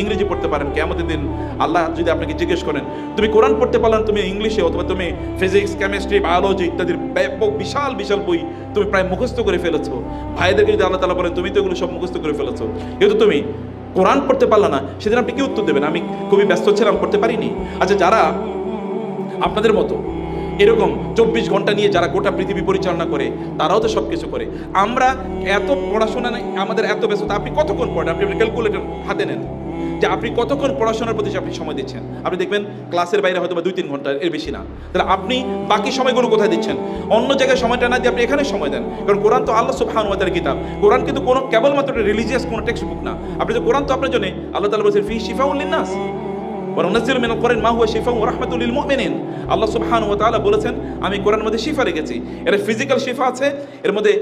ইংরেজি পড়তে পারেন। কিয়ামতের দিন আল্লাহ যদি আপনাকে জিজ্ঞেস করেন তুমি কোরআন পড়তে পারলাম, তুমি ইংলিশে অথবা তুমি ফিজিক্স, কেমিস্ট্রি, বায়োলজি ইত্যাদির ব্যাপক বিশাল বিশাল বই তুমি প্রায় মুখস্থ করে ফেলেছো। ভাইদেরকে যদি আল্লাহ তাআলা বলেন তুমি তো এগুলো সব মুখস্থ করে ফেলেছো, কিন্তু তুমি কোরআন পড়তে পারলা না, সেদিন আপনি কি উত্তর দেবেন? আমি খুবই ব্যস্ত ছিলাম, পড়তে পারিনি। আচ্ছা যারা আপনাদের মতো এরকম 24 ঘন্টা নিয়ে যারা গোটা পৃথিবী পরিচালনা করে, তারাও তো সব কিছু করে। আমরা এত পড়াশোনা নেই, আমাদের এত ব্যস্ততা। আপনি কতক্ষণ পড়েন? আপনি ক্যালকুলেটর হাতে নেন যে আপনি কতক্ষণ পড়াশোনার প্রতি আপনি সময় দিচ্ছেন। আপনি দেখবেন ক্লাসের বাইরে হয়তো বা 2-3 ঘন্টা, এর বেশি না। তাহলে আপনি বাকি সময়গুলো কোথায় দিচ্ছেন? অন্য জায়গায় সময়টা না দিয়ে আপনি এখানে সময় দেন। কারণ কোরআন তো আল্লাহ সুবহানাহু ওয়া তাআলার কিতাব। কোরআন কিন্তু কোনো কেবলমাত্র রিলিজিয়াস কোনো টেক্সট বুক না। আপনি তো কোরআন তো আপনার জন্য আল্লাহ তাআলা বলেছেন ফি শিফাউল লিন-নাস ওয়া নুনাজ্জিলু মিনাল কুরআনি মা হুয়া শিফাউন ওয়া রাহমাতুল লিল মুমিনিন। আল্লাহ সুবহানাহু ওয়া তাআলা বলেছেন আমি কোরআনের মধ্যে শিফা রেখেছি। এর ফিজিক্যাল শিফা আছে, এর মধ্যে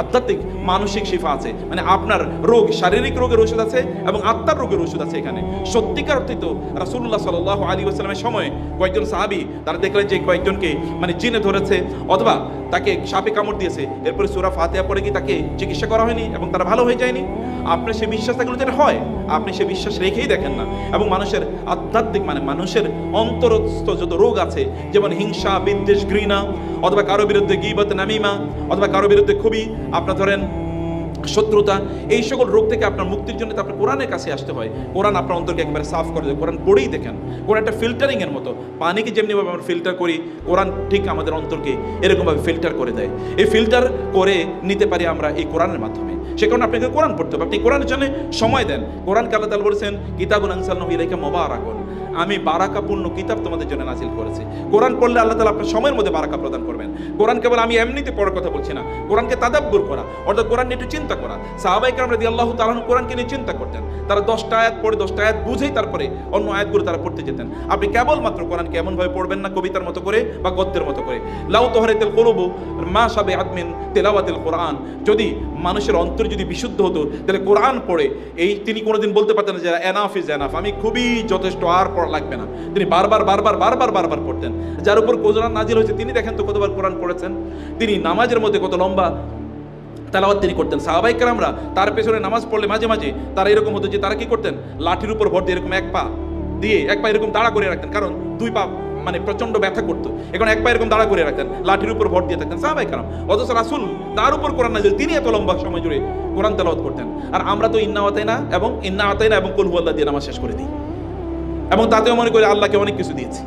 আধ্যাত্মিক মানসিক শিফা আছে। মানে আপনার রোগ, শারীরিক রোগের ওষুধ আছে এবং আত্মার রোগের ওষুধ আছে এখানে। সত্যিকার অর্থে তো রাসূলুল্লাহ সাল্লাল্লাহু আলাইহি ওয়াসাল্লামের সময় কয়েকজন সাহাবী তারা দেখলেন যে কয়েকজনকে মানে জিনে ধরেছে অথবা তাকে সাপে কামড় দিয়েছে, এরপরে সূরা ফাতিহা পড়ে কি তাকে চিকিৎসা করা হয়নি এবং তারা ভালো হয়ে যায়নি? আপনার সে বিশ্বাস থাকলে যেটা হয়, আপনি সে বিশ্বাস রেখেই দেখেন না। এবং মানুষের আধ্যাত্মিক মানে মানুষের অন্তরস্থ যত রোগ আছে, যেমন হিংসা, বিদ্বেষ, ঘৃণা, অথবা কারো বিরুদ্ধে গীবত, নামিমা, অথবা কারো বিরুদ্ধে খুবই আপনার ধরেন শত্রুতা, এই সকল রোগ থেকে আপনার মুক্তির জন্য আপনার কোরআনের কাছে আসতে হয়। কোরআন আপনার অন্তরকে একেবারে সাফ করে দেয়। কোরআন পড়েই দেখেন, কোরআন একটা ফিল্টারিং এর মতো। পানিকে যেমনিভাবে আমরা ফিল্টার করি, কোরআন ঠিক আমাদের অন্তরকে এরকমভাবে ফিল্টার করে দেয়। এই ফিল্টার করে নিতে পারি আমরা এই কোরআনের মাধ্যমে। সে কারণে আপনাকে কোরআন পড়তে হবে। আপনি কোরআনের জন্য সময় দেন। কোরআনকে আল্লাহ তাআলা বলেছেন কিতাবুন আনজালনাহু ইলাইকা মুবারাকুন, আমি বারাকাপূর্ণ কিতাব তোমাদের জন্য নাজিল করেছি। কোরআন পড়লে আল্লাহ তাআলা আপনার সময়ের মধ্যে বারাকা প্রদান করবেন। কোরআন কেবল আমি এমনিতে পড়ার কথা বলছি না, কোরআনকে তাদাব্বুর করা, অর্থাৎ কোরআন নিয়ে একটু চিন্তা করা। সাহাবায়ে কেরাম রাদিয়াল্লাহু তাআলা কোরআনকে নিয়ে চিন্তা করতেন। তারা 10টা আয়াত পড়ে 10টা আয়াত বুঝেই তারপরে অন্য আয়াতগুলো তারা পড়তে যেতেন। আপনি কেবলমাত্র কোরআনকে এমনভাবে পড়বেন না কবিতার মতো করে বা গদ্যের মতো করে। লাউ তাহরিতুল কুলুবু মা শাবিআত মিন তিলাওয়াতিল কোরআন, যদি মানুষের অন্তর যদি বিশুদ্ধ হতো তাহলে কোরআন পড়ে তিনি কোনোদিন বলতে পারতেন যে এনাফ ইজ এনাফ, আমি খুবই যথেষ্ট, আর পড়া লাগবে না, তিনি বারবার বারবার বারবার বারবার পড়তেন। যার উপর কোরআন নাজিল হয়েছে তিনি দেখেন তো কতবার কোরআন পড়েছেন। তিনি নামাজের মধ্যে কত লম্বা তেলাওয়াত তিনি করতেন। সাহাবায়ে কেরামরা তার পেছনে নামাজ পড়লে মাঝে মাঝে তারা এরকম হতো যে তারা কি করতেন, লাঠির উপর ভর দিয়ে এরকম এক পা এরকম দাঁড়া করে রাখতেন, কারণ দুই পা মানে প্রচন্ড ব্যথা করতো, এখন এক পা এরকম দাঁড়া করে রাখতেন, লাঠির উপর ভর দিয়ে থাকতেন সাহাবায়ে কেরাম। অথচ রাসূল তার উপর কোরআন নাযিল, তিনি এত লম্বা সময় জুড়ে কোরআন তেলাওয়াত করতেন। আর আমরা তো ইন্না আতাইনা এবং কুল হুয়াল্লাহ দিয়ে নামাজ শেষ করে দিই, এবং তাতেও মনে করি আল্লাহকে অনেক কিছু দিয়েছি,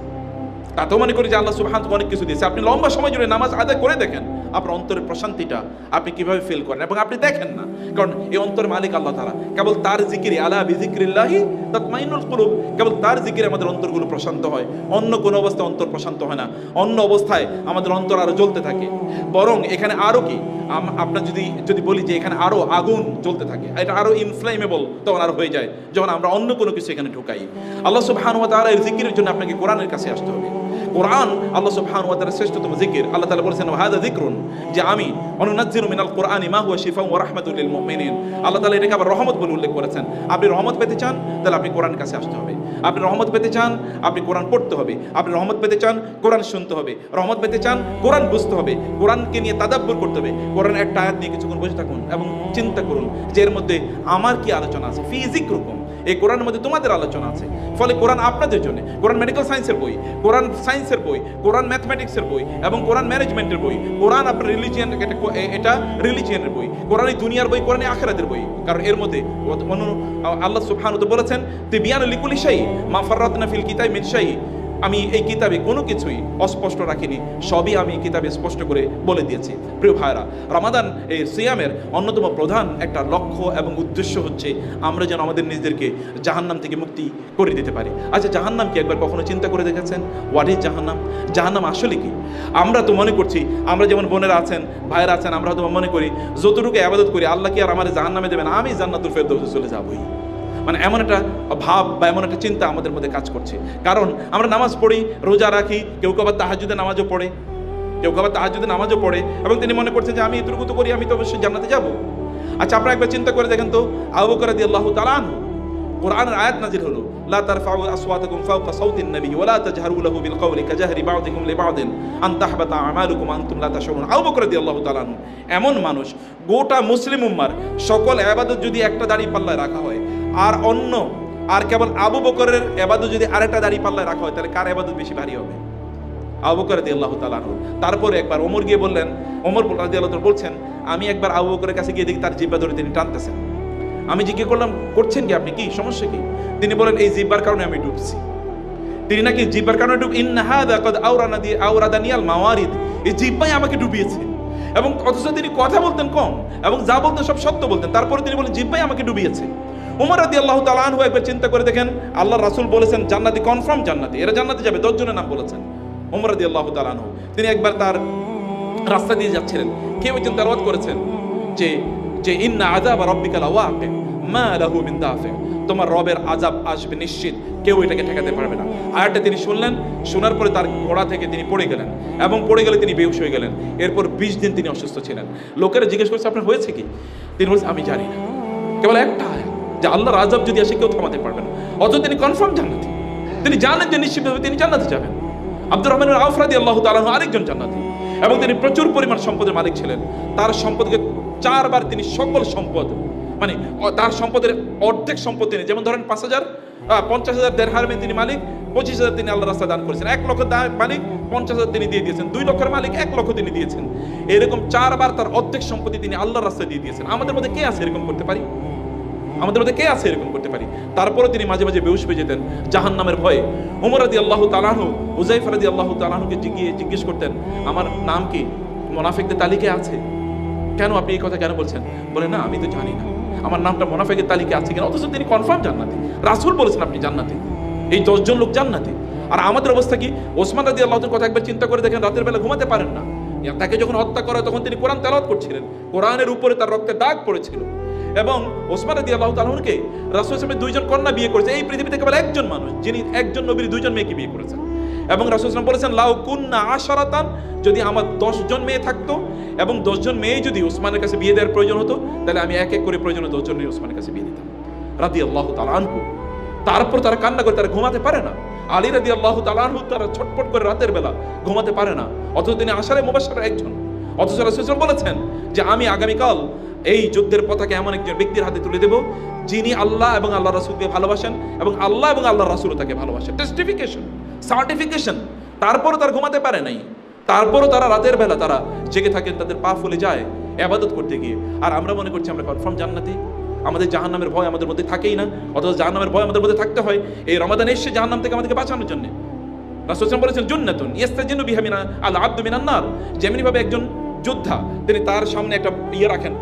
তাতেও মনে করি যে আল্লাহ সুবহানাহু অনেক কিছু দিয়েছে। আপনি লম্বা সময় জুড়ে নামাজ আদায় করে দেখেন আপনার অন্তরের প্রশান্তিটা আপনি কিভাবে ফিল করেন, এবং আপনি দেখেন না, কারণ এই অন্তরের মালিক আল্লাহ তাআলা। কেবল তার জিকিরে, আলা বিযিকরিল্লাহি তাতমাইন্নুল কুলুব, কেবল তার জিকিরে আমাদের অন্তরগুলো প্রশান্ত হয়। অন্য কোনো অবস্থায় অন্তর প্রশান্ত হয় না, অন্য অবস্থায় আমাদের অন্তর আরো জ্বলতে থাকে। বরং এখানে আরো কি, আপনার যদি বলি যে এখানে আরো আগুন জ্বলতে থাকে, এটা আরো ইনফ্লেমেবল তখন আরো হয়ে যায় যখন আমরা অন্য কোনো কিছু এখানে ঢুকাই। আল্লাহ সুবহানাহু ওয়া তাআলা এর জিকিরের জন্য আপনাকে কোরআনের কাছে আসতে হবে। কোরআন আল্লাহ সুবহানাহু ওয়া তাআলার শ্রেষ্ঠতম জিকির। আল্লাহ তাআলা বলেছেন ওয়াহাদা যিকরুন, যে আমি অনুনাজ্জিলু মিনাল কুরআনি মা হুয়া শিফাউন ওয়া রাহমাতুল লিল মুমিনিন। আল্লাহ তাআলা এটাকে আবার রহমত বলে উল্লেখ করেছেন। আপনি রহমত পেতে চান তাহলে আপনি কোরআনের কাছে আসতে হবে। আপনি রহমত পেতে চান আপনি কোরআন পড়তে হবে। আপনি রহমত পেতে চান কোরআন শুনতে হবে। রহমত পেতে চান কোরআন বুঝতে হবে, কোরআনকে নিয়ে তাদাব্বুর করতে হবে। কোরআন একটা আয়াত নিয়ে কিছুক্ষণ বসে থাকুন এবং চিন্তা করুন যে এর মধ্যে আমার কি আলোচনা আছে। ফি যিকরুকুম, এই কোরআনের মধ্যে তোমাদের আলোচনা আছে। ফলে কোরআন আপনাদের জন্য, কোরআন মেডিকেল সায়েন্সের বই, কোরআন সায়েন্সের বই, কোরআন ম্যাথমেটিক্সের বই এবং কোরআন ম্যানেজমেন্টের বই, কোরআন আপনার রিলিজিয়ান, এটা রিলিজিয়ানের বই, কোরআন এই দুনিয়ার বই, কোরআন আখিরাতের বই। কারণ এর মধ্যে আল্লাহ সুবহানাহু ওয়া তাআলা বলেছেন তিবিয়ানুল লিকুল্লি শাই মা ফাররাতনা ফিল কিতাবি মিন শাই, আমি এই কিতাবে কোনো কিছুই অস্পষ্ট রাখিনি, সবই আমি এই কিতাবে স্পষ্ট করে বলে দিয়েছি। প্রিয় ভাইরা, রমাদান এই সিয়ামের অন্যতম প্রধান একটা লক্ষ্য এবং উদ্দেশ্য হচ্ছে আমরা যেন আমাদের নিজেদেরকে জাহান্নাম থেকে মুক্তি করে দিতে পারি। আচ্ছা, জাহান্নাম কি একবার কখনো চিন্তা করে দেখেছেন? হোয়াট ইজ জাহান্নাম? জাহান্নাম আসলে কি? আমরা তো মনে করছি, আমরা যেমন বোনেরা আছেন, ভাইয়েরা আছেন, আমরা হয়তো মনে করি যতটুকু ইবাদত করি আল্লাহ কি আর আমার জাহান্নামে দেবেন, আমি জান্নাতুল ফেরদৌসে চলে যাবই। মানে এমন একটা ভাব বা এমন একটা চিন্তা আমাদের মধ্যে কাজ করছে। কারণ আমরা নামাজ পড়ি, রোজা রাখি, কেউ কেউ আবার তাহাজ্জুদে নামাজও পড়ে, এবং তিনি মনে করছেন যে আমি এতটুকু তো করি, আমি তো অবশ্যই জান্নাতে যাব। আচ্ছা, আপনারা একবার চিন্তা করে দেখেন তো, আবু বকর রাদিয়াল্লাহু তাআলা আনহু, কোরআনের আয়াত নাজিল হলো, লা তারফাউ আসওয়াতাকুম ফাওকা সাওতিন নবী ওয়া লা তাজহারু লাহু বিল কওলি কাজাহরি বা'দিকুম লিবা'দিন আন তাহবাতা আমালুকুম আনতুম লা তাশউরুন। আবু বকর রাদিয়াল্লাহু তাআলা আনহু এমন মানুষ, গোটা মুসলিম উম্মার সকল ইবাদত যদি একটা দাড়ি পাল্লায় রাখা হয়, আর কেবল আবু বকরের ইবাদত যদি আরেকটা দাড়ি পাল্লায় রাখা হয়, তাহলে কার ইবাদত বেশি ভারী হবে? আবু বকর রাদিয়াল্লাহু তাআলা আনহু। তারপরে একবার ওমর গিয়ে বললেন, ওমর রাদিয়াল্লাহু তাআলা বলছেন, আমি একবার আবু বকরের কাছে গিয়ে দেখি তার জিহ্বা ধরে তিনি টানতেছেন। আমি জিজ্ঞেস করলাম, করছেন কি আপনি, কি সমস্যা কি? তিনি বলেন, এই জিহ্বার কারণে আমি ডুবছি। তিনি নাকি জিহ্বার কারণে ইন্না হাযা ক্বাদ আওরাদানিয়াল মাওয়ারিদ, এই জিহ্বাই আমাকে ডুবিয়েছে। এবং অথচ তিনি কথা বলতেন কম এবং যা বলতেন সব সত্য বলতেন, তারপরে তিনি বলেন জিহ্বাই আমাকে ডুবিয়েছে। ওমর রাদিয়াল্লাহু তাআলা আনহু একবার চিন্তা করে দেখেন, আল্লাহর রাসূল বলেছেন জান্নাতি, কনফার্ম জান্নাতি, এরা জান্নাতে যাবে, 10 জনের নাম বলেছেন। ওমর রাদিয়াল্লাহু তাআলা আনহু তিনি একবার তার রাস্তা দিয়ে যাচ্ছিলেন, কেউ একজন তেলাওয়াত করেছেন যে ইন্না আযাব রাব্বিকা লাওয়াকি মা লাহু মিন দাফি, তোমার রবের আযাব আসবে নিশ্চিত, কেউ এটাকে ঠেকাতে পারবে না। আয়াতটা তিনি শুনলেন, শোনার পরে তার ঘোড়া থেকে তিনি পড়ে গেলেন, এবং পড়ে গেলে তিনি বেহুশ হয়ে গেলেন। এরপর 20 দিন তিনি অসুস্থ ছিলেন। লোকেরা জিজ্ঞেস করছে, আপনার হয়েছে কি? তিনি বলছেন, আমি জানি না। কেবল একটা আয়াত, যে আল্লাহর আযাব যদি আসে কেউ থামাতে পারবে না। অথচ তিনি কনফার্ম জান্নাতি, তিনি জানেন যে নিশ্চিতভাবে তিনি জান্নাতে যাবেন। আব্দুর রহমান আউফ রাদিয়াল্লাহু তাআলা আনহু আরেকজন জান্নাতি, এবং তিনি প্রচুর পরিমাণ সম্পদের মালিক ছিলেন। তার সম্পদকে 4 বার তিনি সকল সম্পদ, মানে তার সম্পদের অর্ধেক সম্পদ তিনি, যেমন ধরেন 50,000 দিরহামের তিনি মালিক, 25,000 তিনি আল্লাহর রাস্তায় দান করেছেন। 1 লক্ষ মালিক 50,000 তিনি দিয়ে দিয়েছেন। 2 লক্ষের মালিক 1 লক্ষ তিনি দিয়েছেন। এরকম 4 বার তার অর্ধেক সম্পত্তি তিনি আল্লাহর রাস্তায় দিয়ে দিয়েছেন। আমাদের মধ্যে কে আছে এরকম করতে পারি? তারপরে তিনি মাঝে মাঝে বেহুশ হয়ে যেতেন জাহান্নামের ভয়ে। ওমর রাদিয়াল্লাহু তাআলা আনহু হুযায়ফা রাদিয়াল্লাহু তাআলা আনহুকে জিজ্ঞেস করতেন, আমার নাম কি মুনাফিকদের তালিকায় আছে? কেন আপনি এই কথা কেন বলছেন? বলে, না আমি তো জানি না আমার নামটা মুনাফিকের তালিকায় আছে কিনা। অথচ তিনি কনফার্ম জান্নাতি, রাসূল বলেছেন আপনি জান্নাতি, এই 10 জন লোক জান্নাতি। আর আমাদের অবস্থা কি? ওসমান রাদিয়াল্লাহু তাআলার কথা একবার চিন্তা করে দেখেন, রাতের বেলা ঘুমাতে পারেন না, তাকে যখন হত্যা করা তখন তিনি কোরআন তেলাওয়াত করছিলেন, কোরআনের উপরে তার রক্তের দাগ পড়েছিল। এবং ওসমান রাদিয়াল্লাহু তাআলাকে রাসূল সাল্লাল্লাহু আলাইহি ওয়াসাল্লাম 2 জন কন্যা বিয়ে করেছে। এই পৃথিবীতে কেবল একজন মানুষ যিনি একজন নবীর 2 জন মেয়েকে বিয়ে করেছেন। এবং রাসূল সাল্লাল্লাহু আলাইহি ওয়াসাল্লাম বলেছেন, লাউ কুন্না আশরাতান, যদি আমার 10 জন মেয়ে থাকতো এবং 10 জন মেয়ে যদি ওসমানের কাছে বিয়ে দেওয়ার প্রয়োজন হতো, তাহলে আমি এক এক করে প্রয়োজনে 10 জন মেয়ে ওসমানের কাছে বিয়ে দিতাম রাদিয়াল্লাহু তাআলা আনহু। তারপর তারা কান্না করে, তারা ঘুমাতে পারে না। আলী রাদিয়াল্লাহু তাআলা আনহু তারা ছটফট করে রাতের বেলা ঘুমাতে পারে না, অথচ তিনি আশারে মুবাশশারের একজন। অথচ রাসূল সাল্লাল্লাহু আলাইহি ওয়াসাল্লাম বলেছেন যে আমি আগামীকাল এই যুদ্ধের পতাকা এমন একজন ব্যক্তির হাতে তুলে দেব যিনি আল্লাহ এবং আল্লাহ রাসূলকে ভালোবাসেন এবং আল্লাহ এবং আল্লাহ রাসূলও তাকে ভালোবাসেন। টেস্টিফিকেশন, সার্টিফিকেশন। তারপরও তারা ঘুমাতে পারে নাই, তারপরও তারা রাতের বেলা তারা জেগে থাকেন, তাদের পা ফুলে যায় ইবাদত করতে গিয়ে। আর আমরা মনে করছি আমরা কনফার্ম জান্নাতি, আমাদের জাহান্নামের ভয় আমাদের মধ্যে থাকেই না, অথচ জাহান্নামের ভয় আমাদের মধ্যে থাকতে হয় এই রমাদানে এসে জাহান্নাম থেকে আমাদেরকে বাঁচানোর জন্য। রাসূল সাল্লাল্লাহু আলাইহি ওয়াসাল্লাম বলেছেন জুন্নাতুন ইস্তাজিনু বিহা মিনা আল আবদু মিনান নার। যেমনি ভাবে একজন যোদ্ধা তিনি তার সামনে একটা রাখেন,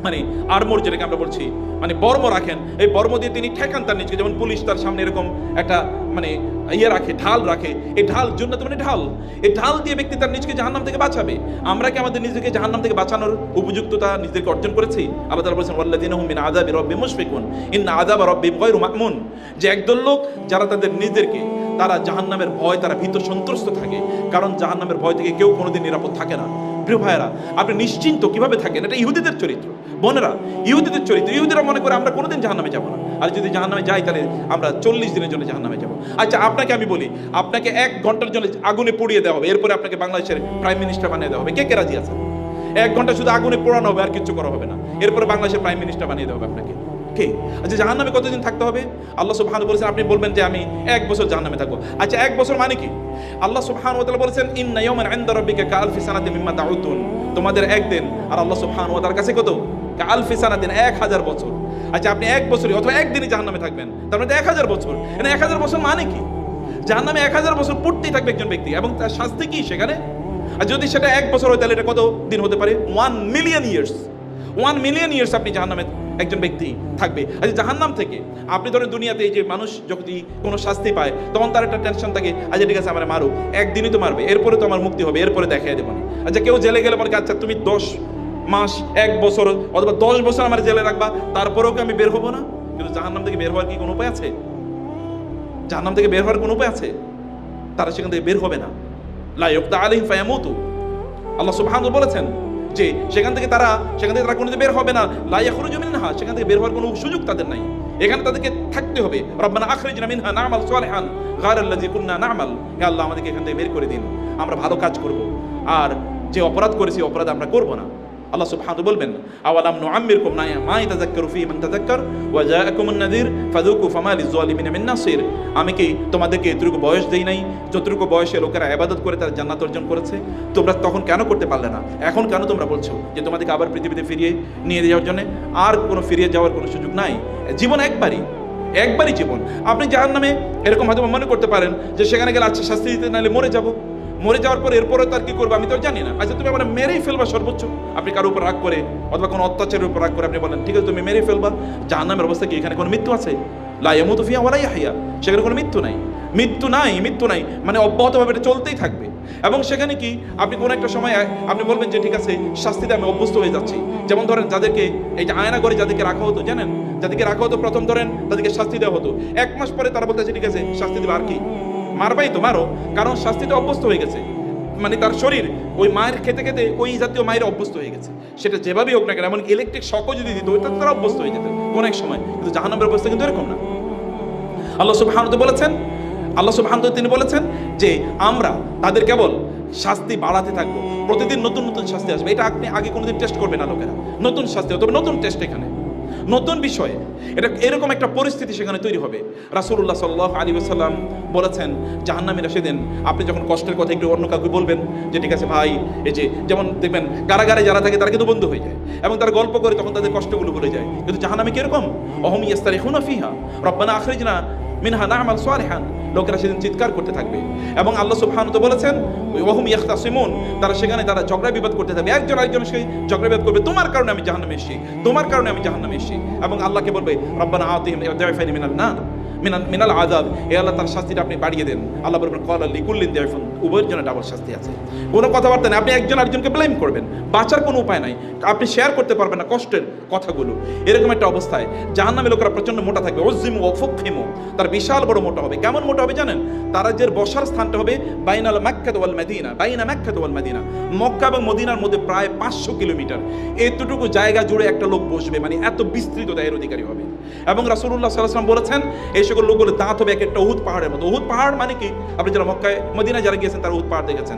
মানে আর্মর যেটাকে আমরা বলছি, মানে বর্ম রাখেন, এই বর্ম দিয়ে তিনি ঠেকান তার নিজকে, যেমন পুলিশ তার সামনে এরকম একটা মানে রাখে, ঢাল রাখে, এই ঢাল জন্য মানে ঢাল, এই ঢাল দিয়ে ব্যক্তি তার নিজকে জাহান্নাম থেকে বাঁচাবে। আমরা কি আমাদের নিজেকে জাহান্নাম থেকে বাঁচানোর উপযুক্ততা নিজেদেরকে অর্জন করেছি? আল্লাহ তাআলা বলেছেন ওয়াল্লাযীনা হুম মিন আযাবি রাব্বিহিম মুশফিকুন ইন্না আযাবা রাব্বিহিম গায়রু মা'মুন। যে একদল লোক যারা তাদের নিজেদেরকে তারা জাহান্নামের ভয়, তারা ভীত সন্ত্রস্ত থাকে, কারণ জাহান্নামের ভয় থেকে কেউ কোনোদিন নিরাপদ থাকে না। প্রিয় ভাইয়েরা, আপনি নিশ্চিন্ত কিভাবে থাকেন? এটা ইহুদিদের চরিত্র, বোনেরা, ইহুদিদের চরিত্র। ইহুদিরা মনে করে আমরা কোনোদিন জাহান্নামে যাব না, আর যদি জাহান্নামে যাই তাহলে আমরা 40 দিনের জন্য জাহান্নামে যাব। আচ্ছা, আপনাকে আমি বলি, আপনাকে 1 ঘন্টার জন্য আগুনে পুড়িয়ে দেওয়া হবে, এরপরে আপনাকে বাংলাদেশের প্রাইম মিনিস্টার বানিয়ে দেওয়া হবে, কে কে রাজি আছে? 1 ঘন্টা শুধু আগুনে পোড়ানো হবে, আর কিচ্ছু করা হবে না, এরপরে বাংলাদেশের প্রাইম মিনিস্টার বানিয়ে দেওয়া হবে আপনাকে, কে? আচ্ছা, জাহান্নামে কতদিন থাকতে হবে? আল্লাহ সুবহানাহু বলেছেন, আপনি বলবেন যে আমি 1 বছর জাহান্নামে থাকবো। আচ্ছা, 1 বছর মানে কি? আল্লাহ সুবহানাহু ওয়া তাআলা বলেছেন ইন্না ইয়াওমান ইনদা রাব্বিকা কাআলফি সানাতিন মিম্মা তাউদ্দুন। তোমাদের একদিন আর আল্লাহ সুবহানাহু ওয়া তাআলার কাছে কত? কাআলফি সানাতিন, 1000 বছর। আচ্ছা, আপনি 1 বছরই অথবা একদিনই জাহান্নামে থাকবেন, তার মানে 1000 বছর। মানে 1000 বছর মানে কি? জাহান্নামে 1000 বছর পড়তেই থাকবে একজন ব্যক্তি, এবং তার শাস্তি কি সেখানে? আর যদি সেটা 1 বছর হয় তাহলে এটা কত দিন হতে পারে? 1 মিলিয়ন ইয়ার্স। 1 মিলিয়ন ইয়ার্স আপনি জাহান্নামে একজন ব্যক্তি থাকবে। আচ্ছা, জাহান্নাম থেকে আপনি ধরেন দুনিয়াতে এই যে মানুষ যদি কোনো শাস্তি পায় তখন তার একটা টেনশন থাকে, আচ্ছা ঠিক আছে আমার মারো, একদিনই তো মারবে, এরপরে তো আমার মুক্তি হবে, এরপরে দেখাই দেবো না। আচ্ছা, কেউ জেলে গেলে বলে আচ্ছা তুমি 10 মাস, 1 বছর অথবা 10 বছর আমার জেলে রাখবা, তারপরেও কি আমি বের হবো না? কিন্তু জাহান্নাম থেকে বের হওয়ার কি কোনো উপায় আছে? জাহান্নাম থেকে বের হওয়ার কোনো উপায় আছে? তারা সেখান থেকে বের হবে না। লা ইউকদা আলাইহিম ফায়ামুতু। আল্লাহ সুবহানাহু বলেছেন যে সেখান থেকে তারা কোনোদিন বের হবে না। লা ইয়াখরুজু মিনহা, সেখান থেকে বের হওয়ার কোনো সুযোগ তাদের নাই, এখানে তাদেরকে থাকতে হবে। রব্বানা আখরিজনা মিনহা না'মাল সালিহান গায়রাল্লাযী কুননা না'মাল। হে আল্লাহ, আমাদেরকে এখান থেকে বের করে দিন, আমরা ভালো কাজ করব, আর যে অপরাধ করেছি অপরাধ আমরা করব না। আল্লাহ সুবহানাহু বলবেন আওয়ালাম নুআম্মিরকুম মা ইয়াতাযাক্কারু ফীহি মান তাযাক্কার ওয়া জাআকুমুন নাযীর ফাযুকু ফামা লিয-যালিমিনা মিন নাসির। আমি কি তোমাদেরকে এতটুকু বয়স দেই নাই যতটুকু বয়সে লোকেরা ইবাদত করে তারা জান্নাত অর্জন করেছে? তোমরা তখন কেন করতে পারলে না? এখন কেন তোমরা বলছো যে তোমাদেরকে আবার পৃথিবীতে ফিরিয়ে নিয়ে যাওয়ার জন্য? আর কোনো ফিরিয়ে যাওয়ার কোনো সুযোগ নাই। জীবন একবারই জীবন। আপনি জাহান্নামে এরকম হয়তো মনে করতে পারেন যে সেখানে গেলে আচ্ছা শাস্তি দিতে নাহলে মরে যাওয়ার পর এরপরে তার কি করবো আমি তো জানি না। আচ্ছা, তুমি আমার মেরেই ফেলবা সর্বোচ্চ। আপনি কারোর উপর রাগ করে অথবা কোনো অত্যাচারের উপর রাগ করে আপনি বলেন ঠিক আছে তুমি মেরে ফেলবা। জাহান্নামের অবস্থা কি? এখানে কোনো মৃত্যু আছে? লা ইয়ামুতু ফিহা ওয়া লা ইয়াহইয়া। সেখানে কোনো মৃত্যু নাই, মানে অব্যাহতভাবে এটা চলতেই থাকবে। এবং সেখানে কি আপনি কোনো একটা সময় আপনি বলবেন যে ঠিক আছে শাস্তিতে আমি অভ্যস্ত হয়ে যাচ্ছি। যেমন ধরেন যাদেরকে এই যে আয়না করে যাদেরকে রাখা হতো, জানেন যাদেরকে রাখা হতো, প্রথম ধরেন তাদেরকে শাস্তি দেওয়া হতো, 1 মাস পরে তারা বলতেছে ঠিক আছে শাস্তি দেবে, আর কি মারবাই তো মারো, কারণ শাস্তিতে অভ্যস্ত হয়ে গেছে। মানে তার শরীর ওই মায়ের খেতে খেতে ওই জাতীয় মায়ের অভ্যস্ত হয়ে গেছে, সেটা যেভাবেই হোক না কেন। এমন ইলেকট্রিক শকও যদি দিত ওইটা তারা অভ্যস্ত হয়ে যেত কোনো এক সময়। কিন্তু জাহান্নামের অবস্থা কিন্তু এরকম না। আল্লাহ সুবহানাহু তিনি বলেছেন যে আমরা তাদের কেবল শাস্তি বাড়াতে থাকবো, প্রতিদিন নতুন নতুন শাস্তি আসবে। এটা আপনি আগে কোনোদিন টেস্ট করবে না লোকেরা, নতুন শাস্তি, তবে নতুন টেস্ট, এখানে নতুন বিষয়ে এটা এরকম একটা পরিস্থিতি সেখানে তৈরি হবে। রাসূলুল্লাহ সাল্লাল্লাহু আলাইহি ওয়াসাল্লাম বলেছেন জাহান্নামীরা সেদিন আপনি যখন কষ্টের কথা একটু অন্য কাউকে বলবেন যে ঠিক আছে ভাই, এই যে যেমন দেখবেন কারাগারে যারা থাকে তারা কিন্তু বন্ধু হয়ে যায় এবং তারা গল্প করে তখন তাদের কষ্টগুলো ভুলে যায়। কিন্তু জাহান্নামী কিরকম? অহুম ইয়াস্তারিখুনা ফিহা রব্বানা আখরিজনা মিনহা না'মাল সালিহান। লোকেরা সেদিন চিৎকার করতে থাকবে এবং আল্লাহ সুবহানাহু বলেছেন ওয়াহুম ইয়াখতাসিমুন, তারা সেখানে তারা ঝগড়া বিবাদ করতে থাকবে, একজন আরেকজনের সাথে ঝগড়া বিবাদ করবে, তোমার কারণে আমি জাহান্নামে এসেছি, তোমার কারণে আমি জাহান্নামে এসেছি। এবং আল্লাহকে বলবে রব্বানা আতিহিম দি'ফাইনি মিনাল নার মিনাল আযাব, হে আল্লাহ তার শাস্তিটা আপনি বাড়িয়ে দেন। আল্লাহ বলবেন ক্বালা লিকুল্লিন দি'ফুন, উভয়ের জন্য ডাবল শাস্তি আছে। কোনো কথাবার্তা নেই, আপনি একজন আরেকজনকে ব্লেম করবেন, বাঁচার কোনো উপায় নাই, আপনি শেয়ার করতে পারবেন না কষ্টের কথাগুলো। এরকম একটা অবস্থায় জাহান্নামী লোকেরা প্রচন্ড মোটা থাকবে, ওযিমু ওয়া ফুকহিমু, তার বিশাল বড় মোটা হবে। কেমন মোটা হবে জানেন? তারা যে বসার স্থানটা হবে বাইনাল মাক্কাহ ওয়াল মদিনা, বাইনা মাক্কাহ ওয়াল মদিনা, মক্কা এবং মদিনার মধ্যে প্রায় 500 কিলোমিটার, এতটুকু জায়গা জুড়ে একটা লোক বসবে, মানে এত বিস্তৃত দায়ের অধিকারী হবে। এবং রাসূলুল্লাহ সাল্লাল্লাহু আলাইহি ওয়াসাল্লাম বলেছেন এই সকল লোকগুলোর দাঁত হবে এক একটা উহুদ পাহাড়ের মতো। উহুদ পাহাড় মানে কি? আপনি যারা মক্কায় মদিনায় যারা গিয়েছেন তারা উহুদ পাহাড় দেখেছেন।